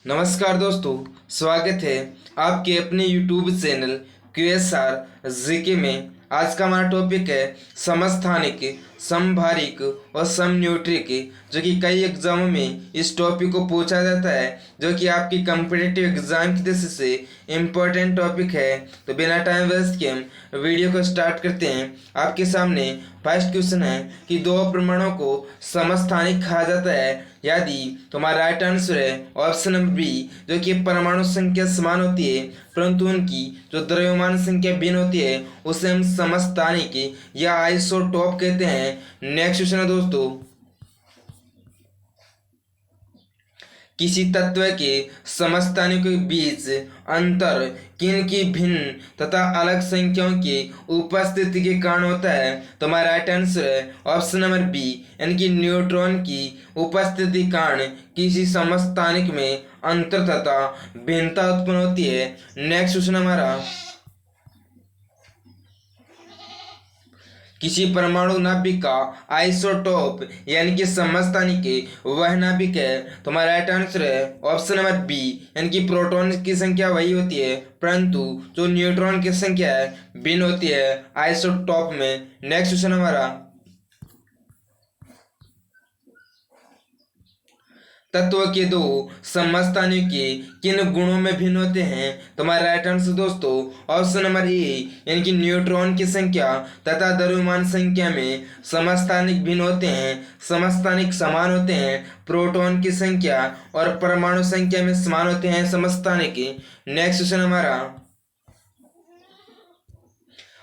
नमस्कार दोस्तों, स्वागत है आपके अपने YouTube चैनल QSR जीके में। आज का हमारा टॉपिक है समस्थानिक, समभारिक और समन्यूट्रिक, जो कि कई एग्जामों में इस टॉपिक को पूछा जाता है, जो कि आपकी कम्पिटिटिव एग्जाम की दृष्टि से इम्पोर्टेंट टॉपिक है। तो बिना टाइम वेस्ट के हम वीडियो को स्टार्ट करते हैं। आपके सामने फर्स्ट क्वेश्चन है कि दो परमाणुओं को समस्थानिक कहा जाता है यदि तुम्हारा राइट आंसर है ऑप्शन नंबर बी, जो कि परमाणु संख्या समान होती है परंतु उनकी जो द्रव्यमान संख्या भिन्न होती है उसे हम समस्थानिक या आइसोटोप कहते हैं। नेक्स्ट क्वेश्चन है दोस्तों, किसी तत्व के समस्थानिकों के बीच अंतर किन की भिन्न तथा अलग संख्याओं की उपस्थिति के कारण होता है। तो हमारा राइट आंसर है ऑप्शन नंबर बी, यानी कि न्यूट्रॉन की उपस्थिति कारण किसी समस्थानिक में अंतर तथा भिन्नता उत्पन्न होती है। नेक्स्ट क्वेश्चन हमारा, किसी परमाणु नाभिक का आइसोटोप यानी कि समस्थानिक वह नाभिक है। तो हमारा राइट आंसर है ऑप्शन नंबर बी, यानी कि प्रोटॉन की संख्या वही होती है परंतु जो न्यूट्रॉन की संख्या है भिन्न होती है आइसोटोप में। नेक्स्ट क्वेश्चन हमारा, तत्व के दो समस्थानिकों के किन गुणों में भिन्न होते हैं। तो हमारा राइट आंसर दोस्तों ऑप्शन नंबर ए, यानी कि न्यूट्रॉन की संख्या तथा द्रव्यमान संख्या में समस्थानिक भिन्न होते हैं। समस्थानिक समान होते हैं प्रोटॉन की संख्या और परमाणु संख्या में समान होते हैं समस्थानिक। नेक्स्ट क्वेश्चन हमारा,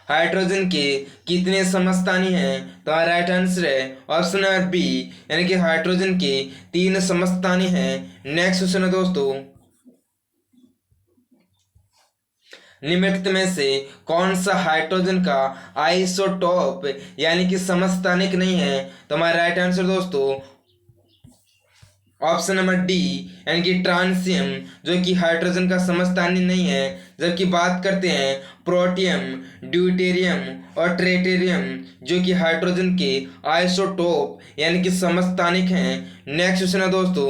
हाइड्रोजन के कितने समस्थानी हैं। तो हमारा राइट आंसर है ऑप्शन नंबर बी, यानी कि हाइड्रोजन के 3 समस्थानी हैं। नेक्स्ट क्वेश्चन है दोस्तों, निम्नलिखित में से कौन सा हाइड्रोजन का आइसोटोप यानी कि समस्थानिक नहीं है। तो हमारा राइट आंसर दोस्तों ऑप्शन नंबर डी, यानी कि ट्रांसियम, जो कि हाइड्रोजन का समस्थानी नहीं है। जबकि बात करते हैं प्रोटियम, ड्यूटेरियम और ट्रेटेरियम, जो कि हाइड्रोजन के आइसोटोप यानी कि समस्थानिक हैं। नेक्स्ट क्वेश्चन है दोस्तों,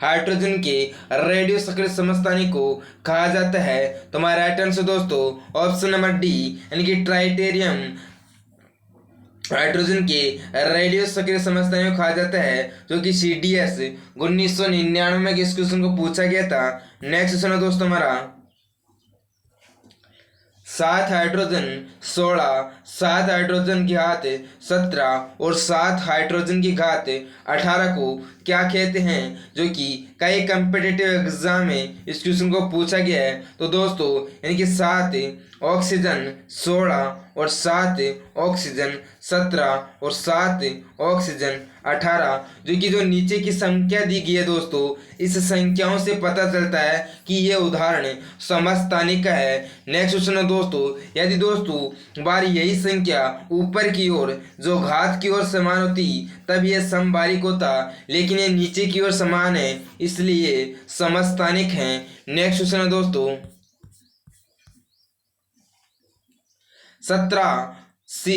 हाइड्रोजन के रेडियो सक्रिय समस्थानिक को कहा जाता है। तो हमारा राइट आंसर दोस्तों ऑप्शन नंबर डी, यानी कि ट्राइटेरियम, हाइड्रोजन के रेडियो सक्रिय समस्थानिक को कहा जाता है, जो कि CDS 1999 में इस क्वेश्चन को पूछा गया था। नेक्स्ट क्वेश्चन है दोस्तों हमारा, 7 हाइड्रोजन 16, 7 हाइड्रोजन की घात 17 और 7 हाइड्रोजन की घात 18 को क्या कहते हैं, जो कि कई कम्पिटिटिव एग्जाम में इस क्वेश्चन को पूछा गया है। तो दोस्तों यानी कि 7 ऑक्सीजन 16 और 7 ऑक्सीजन 17 और 7 ऑक्सीजन 18, जो नीचे की संख्या दी गई है दोस्तों, इस संख्याओं से पता चलता है कि ये उदाहरण समस्थानिक का है। नेक्स्ट क्वेश्चन है दोस्तों, यदि दोस्तों बार यही संख्या ऊपर की ओर जो घात की ओर समान होती तब यह समभारिक होता, लेकिन ये नीचे की ओर समान है इसलिए समस्थानिक हैं। नेक्स्ट क्वेश्चन है दोस्तों, 17 C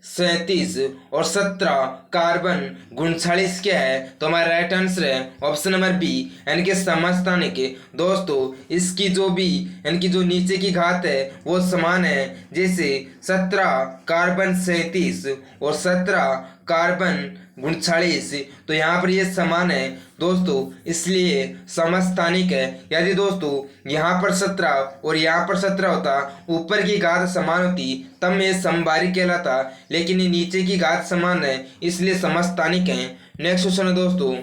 37 और 17 कार्बन 39 क्या है। तो हमारा राइट आंसर है ऑप्शन नंबर बी, यानी कि समस्थानिक। दोस्तों इसकी जो भी यानी कि जो नीचे की घात है वो समान है, जैसे 17 कार्बन 37 और 17 कार्बन 39, तो यहाँ पर ये समान है दोस्तों इसलिए समस्थानिक है। यदि दोस्तों यहाँ पर 17 और यहाँ पर 17 होता, ऊपर की घात समान होती तब ये समभारिक कहलाता, लेकिन ये नीचे की घात समान है इसलिए समस्थानिक है। नेक्स्ट क्वेश्चन है दोस्तों,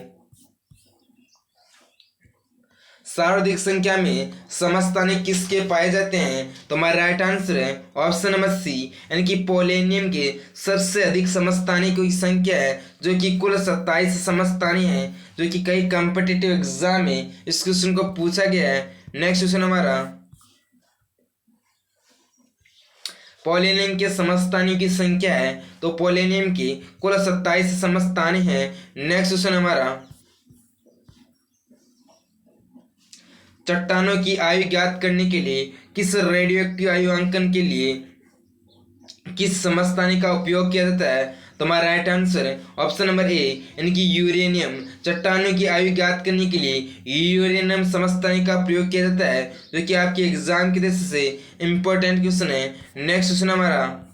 सर्वाधिक संख्या में समस्थानिक किसके पाए जाते हैं। तो हमारा राइट आंसर है ऑप्शन नंबर सी, यानी कि पोलेनियम के सबसे अधिक समस्थानिकों की संख्या है, जो कि कुल 27 समस्थानी है, जो कि कई कॉम्पिटिटिव एग्जाम में इस क्वेश्चन को पूछा गया है। नेक्स्ट क्वेश्चन हमारा, पोलेनियम के समस्थानियों की संख्या है। तो पोलेनियम के कुल 27 समस्थानी है। नेक्स्ट क्वेश्चन हमारा, चट्टानों की आयु ज्ञात करने के लिए किस रेडियो एक्टिव आयु अंकन के लिए किस समस्थानिक का उपयोग किया जाता है। तुम्हारा राइट आंसर है ऑप्शन नंबर ए यानी कि यूरेनियम। चट्टानों की आयु ज्ञात करने के लिए यूरेनियम समस्थानिक का प्रयोग किया जाता है, जो कि आपके एग्जाम की दृष्टि से इंपॉर्टेंट क्वेश्चन है। नेक्स्ट क्वेश्चन हमारा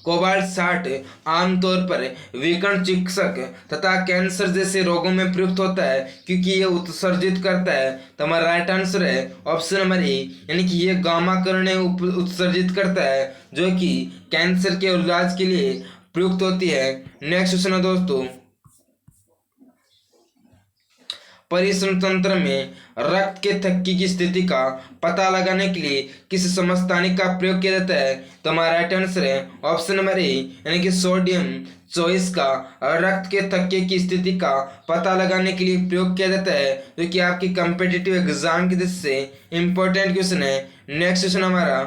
कोबाल्ट 60 आमतौर पर विकर्ण चिकित्सक तथा कैंसर जैसे रोगों में प्रयुक्त होता है क्योंकि यह उत्सर्जित करता है। तो हमारा राइट आंसर है ऑप्शन नंबर ए यानी कि यह गामा किरणें उत्सर्जित करता है, जो कि कैंसर के इलाज के लिए प्रयुक्त होती है। नेक्स्ट क्वेश्चन है दोस्तों, परिश्रम तंत्र में रक्त के थक्की की स्थिति का पता लगाने के लिए किस समस्थानिक का प्रयोग किया जाता है। तो हमारा राइट आंसर है ऑप्शन नंबर ए यानी कि सोडियम 24 का रक्त के थक्के की स्थिति का पता लगाने के लिए प्रयोग किया जाता है, जो कि आपकी कॉम्पिटिटिव एग्जाम की दृष्टि से इंपॉर्टेंट क्वेश्चन है। नेक्स्ट क्वेश्चन हमारा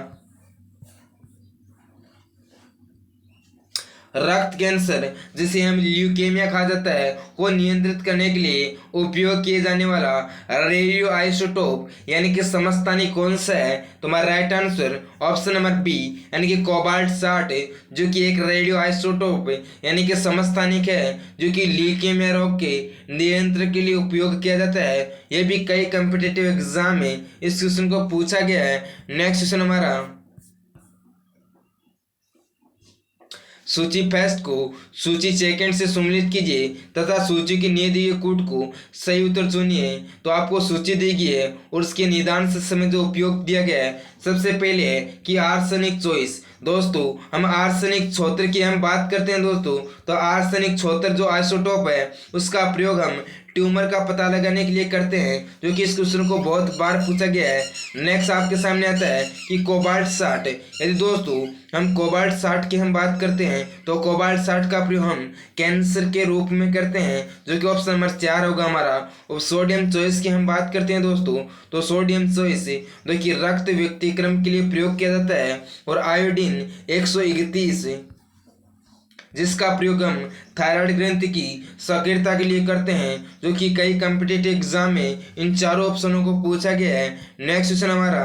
रक्त कैंसर जिसे हम ल्यूकेमिया कहा जाता है को नियंत्रित करने के लिए उपयोग किए जाने वाला रेडियो आइसोटोप यानी कि समस्थानिक कौन सा है। तो हमारा right answer option number B यानी कि कोबाल्ट 60, जो कि एक रेडियो आइसोटोप यानी कि समस्थानिक है, जो कि ल्यूकेमिया रोग के नियंत्रण के लिए उपयोग किया जाता है। यह भी कई कॉम्पिटिटिव एग्जाम में इस क्वेश्चन को पूछा गया है। नेक्स्ट क्वेश्चन हमारा सूची फैस्ट को सूची सेकंड से सम्मिलित कीजिए तथा सूची के नियत कूट को सही उत्तर चुनिए। तो आपको सूची दी गई है और उसके निदान से समय जो उपयोग दिया गया है, सबसे पहले है कि आर्सेनिक 24। दोस्तों हम आर्सेनिक 76 की हम बात करते हैं दोस्तों, तो आर्सेनिक 76 जो आइसोटोप है उसका प्रयोग हम ट्यूमर का पता लगाने के लिए करते हैं, जो कि इस क्वेश्चन को बहुत बार पूछा गया है। नेक्स्ट आपके सामने आता है कि कोबाल्ट 60। यदि दोस्तों हम कोबाल्ट 60 की हम बात करते हैं तो कोबाल्ट 60 का प्रयोग हम कैंसर के रूप में करते हैं, जो कि ऑप्शन नंबर 4 होगा हमारा। और सोडियम 24 की हम बात करते हैं दोस्तों, तो सोडियम 24 जो कि रक्त व्यक्तिक्रम के लिए प्रयोग किया जाता है। और आयोडीन 131 जिसका प्रयोग हम थायराइड ग्रंथि की सक्रियता के लिए करते हैं, जो कि कई कॉम्पिटिटिव एग्जाम में इन चारों ऑप्शनों को पूछा गया है। नेक्स्ट क्वेश्चन हमारा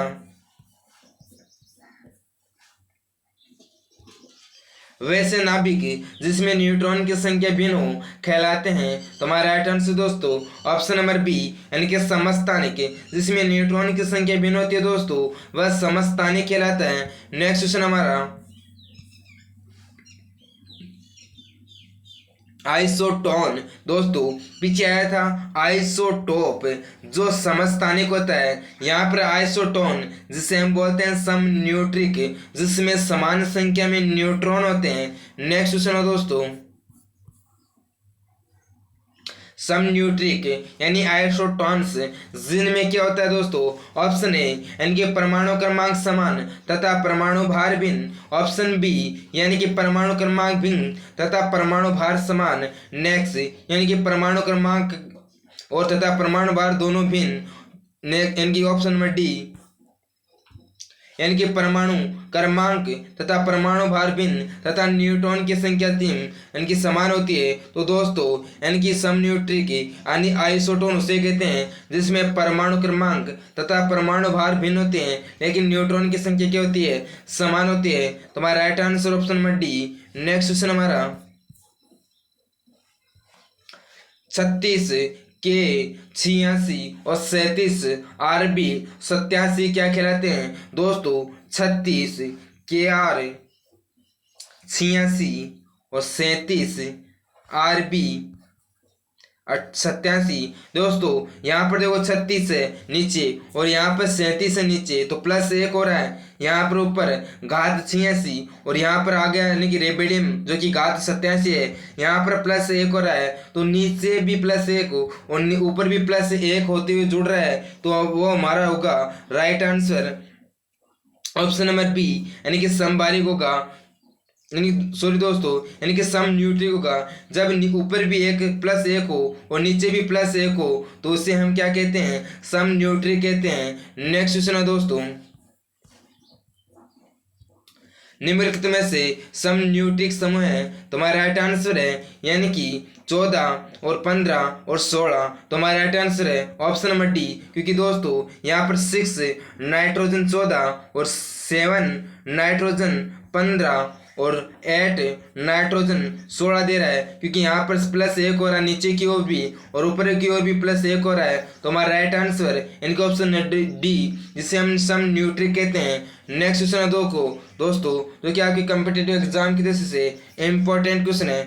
वैसे नाभिक जिसमें न्यूट्रॉन की संख्या भिन्न हो कहलाते हैं। तो हमारा राइट आंसर दोस्तों ऑप्शन नंबर बी यानी कि समस्थानिक, जिसमें न्यूट्रॉन की संख्या भिन्न होती है दोस्तों वह समस्थानिक कहलाता है। नेक्स्ट क्वेश्चन हमारा आइसोटोन। दोस्तों पीछे आया था आइसोटोप जो समस्थानिक होता है, यहाँ पर आइसोटोन जिसे हम बोलते हैं समन्यूट्रिक, जिसमें समान संख्या में न्यूट्रॉन होते हैं। नेक्स्ट क्वेश्चन है दोस्तों समन्यूट्रिक यानी आइसोटोन्स जिनमें क्या होता है दोस्तों, ऑप्शन ए यानी कि परमाणु क्रमांक समान तथा परमाणु भार भिन्न, ऑप्शन बी यानी कि परमाणु क्रमांक भिन्न तथा परमाणु भार समान, नेक्स्ट यानी कि परमाणु क्रमांक और तथा परमाणु भार दोनों भिन्न, यानी कि ऑप्शन नंबर डी यानी कि परमाणु क्रमांक तथा परमाणु भार भिन्न तथा न्यूट्रॉन की संख्या 3 यानी कि समान होती है। तो दोस्तों यानी कि समन्यूट्रिक यानी आइसोटोन उसे कहते हैं जिसमें परमाणु क्रमांक तथा परमाणु भार भिन्न होते हैं, लेकिन न्यूट्रॉन की संख्या क्या होती है, समान होती है। तो हमारा right answer option number D. Next question हमारा 36 के 86 और 37 आरबी 87 क्या कहलाते हैं दोस्तों, 36 के आर 86 और 37 आरबी 87। दोस्तों यहाँ पर देखो 36 है नीचे और यहाँ पर 37 है नीचे, तो प्लस 1 हो रहा है, यहाँ पर ऊपर घात 86 और यहाँ पर आ गया यानी कि रेबिडियम जो कि घात 87 है, यहाँ पर प्लस 1 हो रहा है, तो नीचे भी प्लस 1 हो और ऊपर भी प्लस 1 होते हुए जुड़ रहा है, तो वो हमारा होगा right answer option number B यानी कि समबारिक होगा, यानी सॉरी दोस्तों यानी कि सम न्यूट्रिक होगा। जब ऊपर भी एक प्लस 1 हो और नीचे भी प्लस 1 हो तो उसे हम क्या कहते हैं, सम न्यूट्रिक कहते हैं। नेक्स्ट क्वेश्चन है दोस्तों निम्नलिखित में से सम न्यूट्रिक समूह है, तुम्हारा राइट आंसर है यानी कि 14 और 15 और 16, तुम्हारा राइट आंसर है ऑप्शन नंबर डी। क्योंकि दोस्तों यहाँ पर 6 नाइट्रोजन 14 और 7 नाइट्रोजन 15 और 8 नाइट्रोजन 16 दे रहा है, क्योंकि यहाँ पर प्लस 1 हो रहा है नीचे की ओर भी और ऊपर की ओर भी प्लस 1 हो रहा है, तो हमारा राइट आंसर इनका ऑप्शन है डी, जिसे हम सम न्यूट्रिक कहते हैं। नेक्स्ट क्वेश्चन है दोस्तों जो कि आपके कम्पिटिटिव एग्जाम की दृष्टि से इम्पोर्टेंट क्वेश्चन है।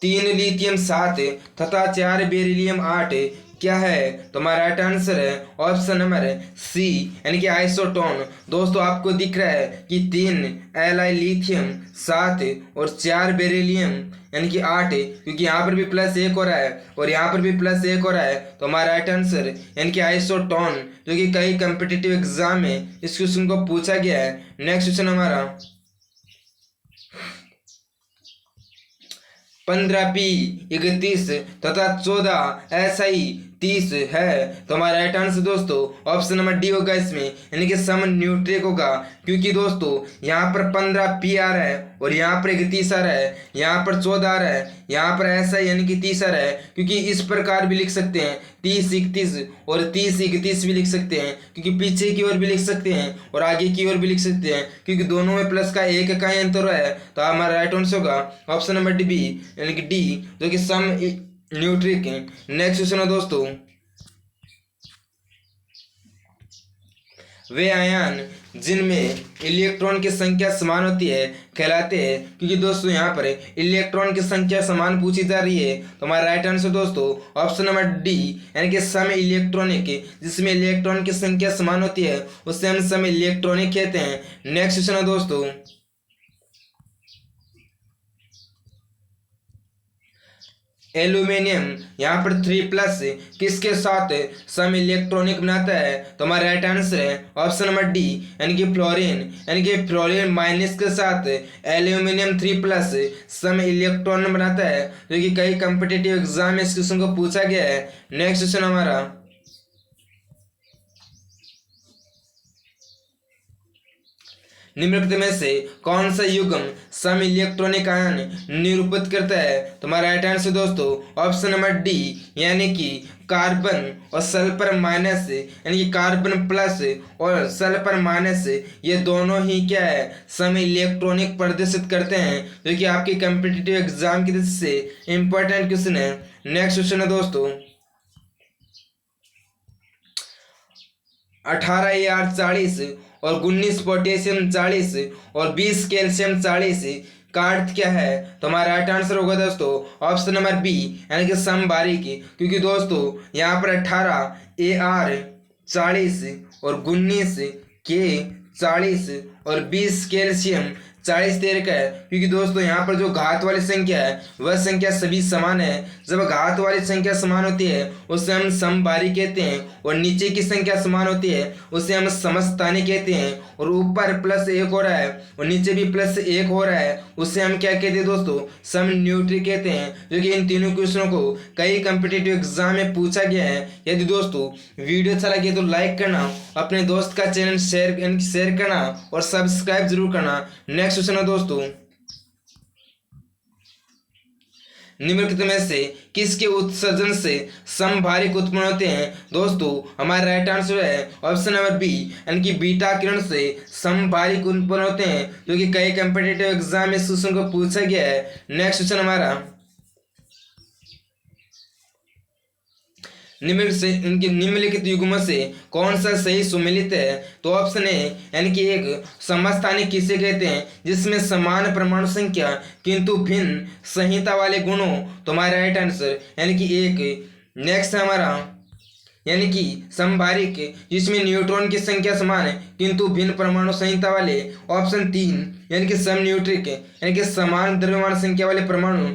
3 लिथियम 7 तथा 4 बेरिलियम 8 क्या है, तो हमारा राइट आंसर है ऑप्शन नंबर सी यानी कि आइसोटोन। दोस्तों आपको दिख रहा है कि 3 Li लिथियम 7 और 4 बेरिलियम यानी कि 8, क्योंकि यहाँ पर भी प्लस 1 हो रहा है और यहाँ पर भी प्लस 1 हो रहा है, तो हमारा राइट आंसर यानी कि आइसोटोन, जो कि कई कम्पिटिटिव एग्जाम में इस क्वेश्चन को पूछा गया है। नेक्स्ट क्वेश्चन हमारा 15P31 तथा 14Si30 है, तो हमारा राइट आंसर दोस्तों ऑप्शन नंबर डी होगा इसमें, यानी कि सम न्यूट्रिक होगा। क्योंकि दोस्तों यहाँ पर 15P आ रहा है और यहाँ पर 31 आ रहा है, यहाँ पर 14 आ रहा है, यहाँ पर ऐसा यानी कि 30 आ रहा है, क्योंकि इस प्रकार भी लिख सकते हैं 30-31 और 30-31 भी लिख सकते हैं, क्योंकि पीछे की ओर भी लिख सकते हैं और आगे की ओर भी लिख सकते हैं, क्योंकि दोनों में प्लस का एक का ही अंतर है, तो हमारा राइट आंसर होगा ऑप्शन नंबर डी यानी कि डी, जो कि सम न्यूट्रिक है। नेक्स्ट क्वेश्चन है दोस्तों, वे आयन जिनमें इलेक्ट्रॉन की संख्या समान होती है कहलाते हैं। क्योंकि दोस्तों यहाँ पर इलेक्ट्रॉन की संख्या समान पूछी जा रही है, तो हमारा राइट आंसर दोस्तों ऑप्शन नंबर डी यानी कि सम इलेक्ट्रॉनिक, जिसमें इलेक्ट्रॉन की संख्या समान होती है उससे हम सम इलेक्ट्रॉनिक कहते हैं। नेक्स्ट क्वेश्चन है दोस्तों, एल्यूमिनियम यहाँ पर 3+ किसके साथ सम इलेक्ट्रॉनिक बनाता है, तो हमारा राइट आंसर है ऑप्शन नंबर डी यानी कि फ्लोरीन, यानी कि फ्लोरीन माइनस के साथ एल्यूमिनियम 3+ सम इलेक्ट्रॉन बनाता है, जो कि कई कम्पिटिटिव एग्जाम में इस क्वेश्चन को पूछा गया है। नेक्स्ट क्वेश्चन हमारा निम्नलिखित में से कौन सा युग्म सम इलेक्ट्रॉनिक आयन निरूपित करता है, तो हमारा राइट आंसर दोस्तों ऑप्शन नंबर डी यानी कि कार्बन और सल्फर माइनस, यानी कि कार्बन प्लस और सल्फर माइनस, ये दोनों ही क्या है सम इलेक्ट्रॉनिक प्रदर्शित करते हैं, जो कि आपके कम्पिटिटिव एग्जाम की दृष्टि से इंपॉर्टेंट क्वेश्चन है। नेक्स्ट क्वेश्चन है दोस्तों, 18 Ar 40 और 19 पोटेशियम 40 और 20 कैल्शियम 40 का अर्थ क्या है, तो हमारा राइट आंसर होगा दोस्तों ऑप्शन नंबर बी यानी कि समबारिक। क्योंकि दोस्तों यहाँ पर 18 Ar 40 और 19 के 40 और 20 कैल्शियम 40 दे रखा है, क्योंकि दोस्तों यहाँ पर जो घात वाली संख्या है वह संख्या सभी समान है। जब घात वाली संख्या समान होती है उसे हम समबारी कहते हैं, और नीचे की संख्या समान होती है उसे हम समस्थानी कहते हैं, और ऊपर +1 हो रहा है और नीचे भी +1 हो रहा है उसे हम क्या कहते हैं दोस्तों सम न्यूट्रिक कहते हैं, जो कि इन तीनों क्वेश्चनों को कई कम्पिटिटिव एग्जाम में पूछा गया है। यदि दोस्तों वीडियो अच्छा लगे तो लाइक करना, अपने दोस्त का चैनल शेयर करना और सब्सक्राइब जरूर करना। नेक्स्ट क्वेश्चन है दोस्तों, निम्नलिखित में से किसके उत्सर्जन से समभारिक उत्पन्न होते हैं, दोस्तों हमारा राइट आंसर है ऑप्शन नंबर बी यानी कि बीटा किरण से समभारिक उत्पन्न होते हैं, जो कि कई कम्पिटिटिव एग्जाम में इस क्वेश्चन को पूछा गया है। नेक्स्ट क्वेश्चन हमारा निम्नलिखित युग्मों से कौन सा सही सुमेलित है, तो ऑप्शन ए यानी कि एक समस्थानिक किसे कहते हैं जिसमें समान परमाणु संख्या किंतु भिन्न संहिता वाले गुणों, तो हमारा राइट आंसर यानी कि एक। नेक्स्ट हमारा यानी कि समभारिक जिसमें न्यूट्रॉन की संख्या समान है किंतु भिन्न परमाणु संहिता वाले, ऑप्शन 3 यानी कि सम न्यूट्रिक यानी कि समान द्रव्यमान संख्या वाले परमाणु,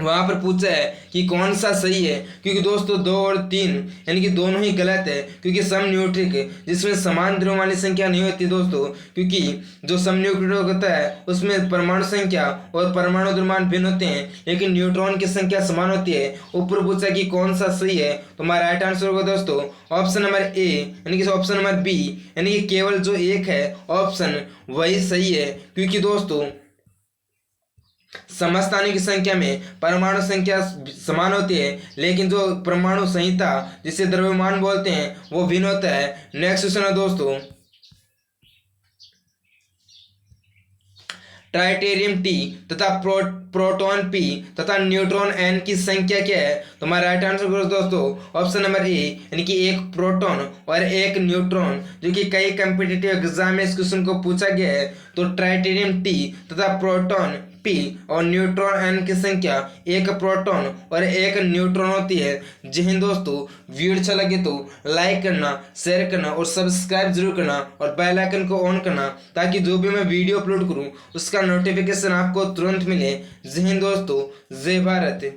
वहां पर पूछा है कि कौन सा सही है, क्योंकि दोस्तों 2 और 3 यानी कि दोनों ही गलत है, क्योंकि समन्यूट्रिक जिसमें समान ध्रुव वाली संख्या नहीं होती दोस्तों, क्योंकि जो समन्यूट्रिक होता है उसमें परमाणु संख्या और परमाणु द्रव्यमान भिन्न होते हैं, लेकिन न्यूट्रॉन की संख्या समान होती है। ऊपर पूछा कि कौन सा सही है, तो हमारा राइट आंसर होगा दोस्तों ऑप्शन नंबर ए यानी कि ऑप्शन नंबर बी, यानी कि केवल जो एक है ऑप्शन वही सही है, क्योंकि दोस्तों समस्थानिक की संख्या में परमाणु संख्या समान होती है, लेकिन जो परमाणु संहिता जिसे द्रव्यमान बोलते हैं वो भिन्न होता है। नेक्स्ट क्वेश्चन है दोस्तों, ट्राइटेरियम टी तथा प्रोटॉन पी तथा न्यूट्रॉन एन की संख्या क्या है, तो हमारा राइट आंसर करो दोस्तों ऑप्शन नंबर ए यानी कि एक प्रोटॉन और एक न्यूट्रॉन, जो कि कई कम्पिटिटिव एग्जाम में इस क्वेश्चन को पूछा गया है। तो ट्राइटेरियम टी तथा प्रोटॉन पी और न्यूट्रॉन एन की संख्या एक प्रोटॉन और एक न्यूट्रॉन होती है। जी हिंद दोस्तों, वीडियो अच्छा लगे तो लाइक करना, शेयर करना और सब्सक्राइब जरूर करना और बेल आइकन को ऑन करना, ताकि जो भी मैं वीडियो अपलोड करूं उसका नोटिफिकेशन आपको तुरंत मिले। जय हिंद दोस्तों, जय भारत।